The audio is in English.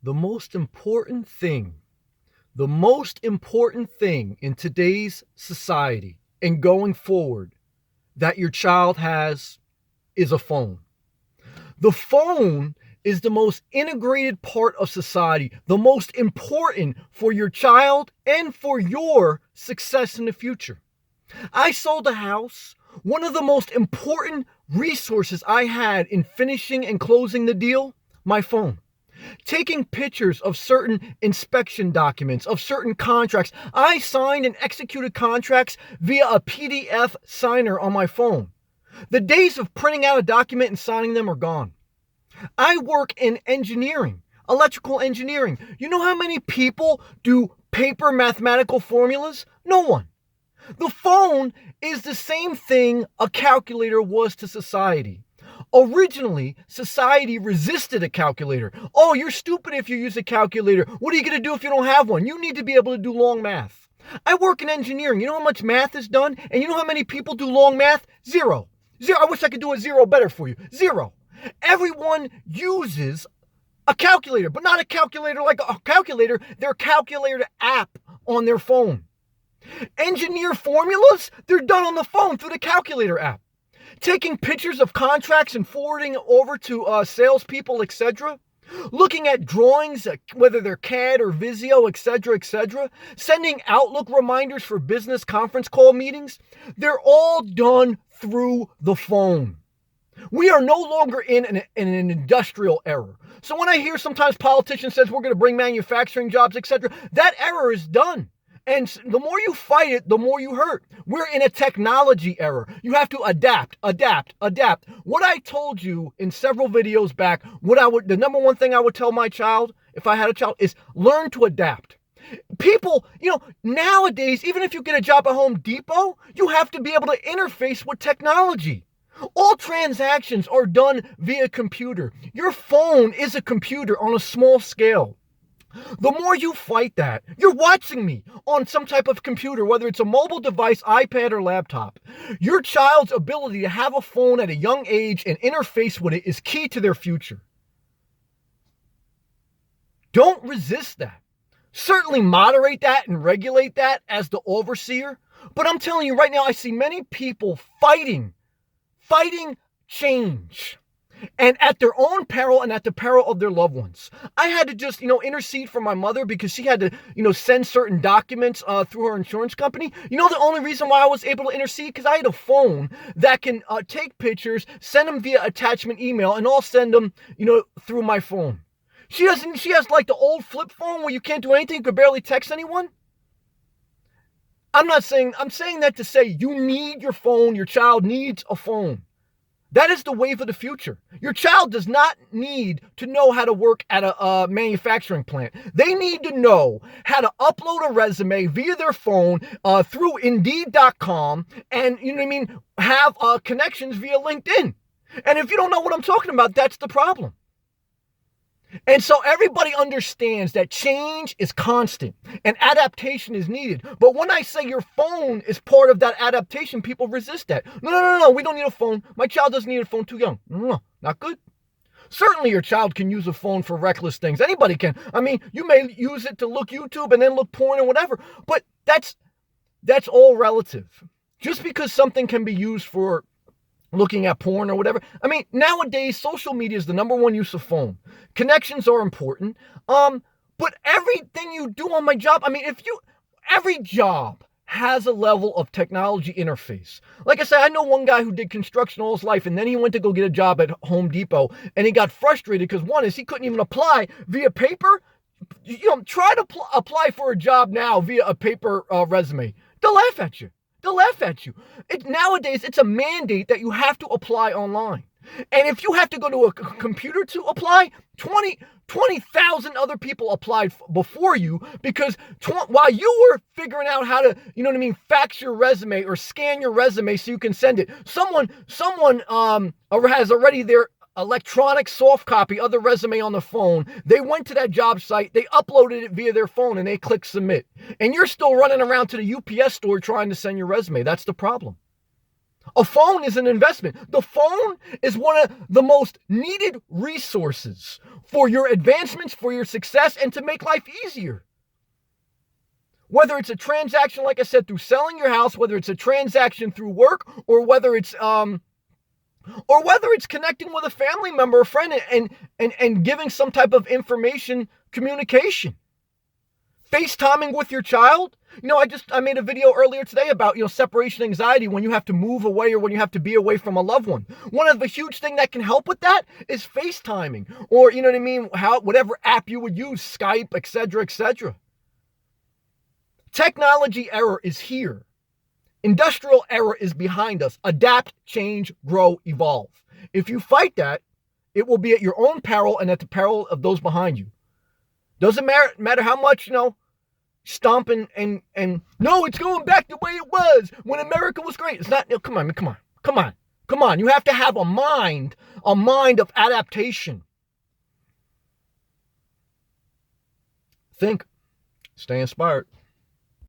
The most important thing, the most important thing in today's society and going forward that your child has is a phone. The phone is the most integrated part of society, the most important for your child and for your success in the future. I sold a house. One of the most important resources I had in finishing and closing the deal, my phone. Taking pictures of certain inspection documents, of certain contracts. I signed and executed contracts via a PDF signer on my phone. The days of printing out a document and signing them are gone. I work in engineering, electrical engineering. You know how many people do paper mathematical formulas? No one. The phone is the same thing a calculator was to society. Originally, society resisted a calculator. Oh, you're stupid if you use a calculator. What are you going to do if you don't have one? You need to be able to do long math. I work in engineering. You know how much math is done? And you know how many people do long math? Zero. Zero. I wish I could do a zero better for you. Zero. Everyone uses a calculator, but not a calculator like a calculator. Their calculator app on their phone. Engineer formulas, they're done on the phone through the calculator app. Taking pictures of contracts and forwarding it over to salespeople, etc. Looking at drawings, whether they're CAD or Visio, etc. Sending Outlook reminders for business conference call meetings. They're all done through the phone. We are no longer in an industrial era. So when I hear sometimes politicians says we're going to bring manufacturing jobs, etc., that era is done. And the more you fight it, the more you hurt. We're in a technology era. You have to adapt. What I told you in several videos back, the number one thing I would tell my child, if I had a child, is learn to adapt. People, nowadays, even if you get a job at Home Depot, you have to be able to interface with technology. All transactions are done via computer. Your phone is a computer on a small scale. The more you fight that, you're watching me on some type of computer, whether it's a mobile device, iPad, or laptop. Your child's ability to have a phone at a young age and interface with it is key to their future. Don't resist that. Certainly moderate that and regulate that as the overseer. But I'm telling you right now, I see many people fighting change. And at their own peril and at the peril of their loved ones. I had to just, intercede for my mother because she had to, send certain documents through her insurance company. The only reason why I was able to intercede because I had a phone that can take pictures, send them via attachment email, and I'll send them, through my phone. She has like the old flip phone where you can't do anything, you could barely text anyone. I'm saying that to say you need your phone, your child needs a phone. That is the wave of the future. Your child does not need to know how to work at a manufacturing plant. They need to know how to upload a resume via their phone through Indeed.com and, have connections via LinkedIn. And if you don't know what I'm talking about, that's the problem. And so everybody understands that change is constant and adaptation is needed. But when I say your phone is part of that adaptation, people resist that. No, we don't need a phone. My child doesn't need a phone, too young. No, not good. Certainly your child can use a phone for reckless things. Anybody can. I mean, you may use it to look YouTube and then look porn and whatever, but that's all relative. Just because something can be used for looking at porn or whatever. I mean, nowadays, social media is the number one use of phone. Connections are important. But everything you do on my job, every job has a level of technology interface. Like I said, I know one guy who did construction all his life, and then he went to go get a job at Home Depot, and he got frustrated because one is he couldn't even apply via paper. Try to apply for a job now via a paper resume. They'll laugh at you. Nowadays, it's a mandate that you have to apply online. And if you have to go to a computer to apply, 20,000 other people applied before you because while you were figuring out how to, fax your resume or scan your resume so you can send it, someone has already their electronic soft copy of the resume on the phone. They went to that job site, they uploaded it via their phone, and they clicked submit. And you're still running around to the UPS store trying to send your resume. That's the problem. A phone is an investment. The phone is one of the most needed resources for your advancements, for your success, and to make life easier. Whether it's a transaction, like I said, through selling your house, whether it's a transaction through work, or whether it's connecting with a family member, a friend, and giving some type of information communication. FaceTiming with your child. I made a video earlier today about, separation anxiety when you have to move away or when you have to be away from a loved one. One of the huge thing that can help with that is FaceTiming, or, whatever app you would use, Skype, etc., etc. Technology era is here. Industrial era is behind us. Adapt, change, grow, evolve. If you fight that, it will be at your own peril and at the peril of those behind you. Doesn't matter how much, stomping and no, it's going back the way it was when America was great. It's not. Come on. You have to have a mind of adaptation. Think, stay inspired.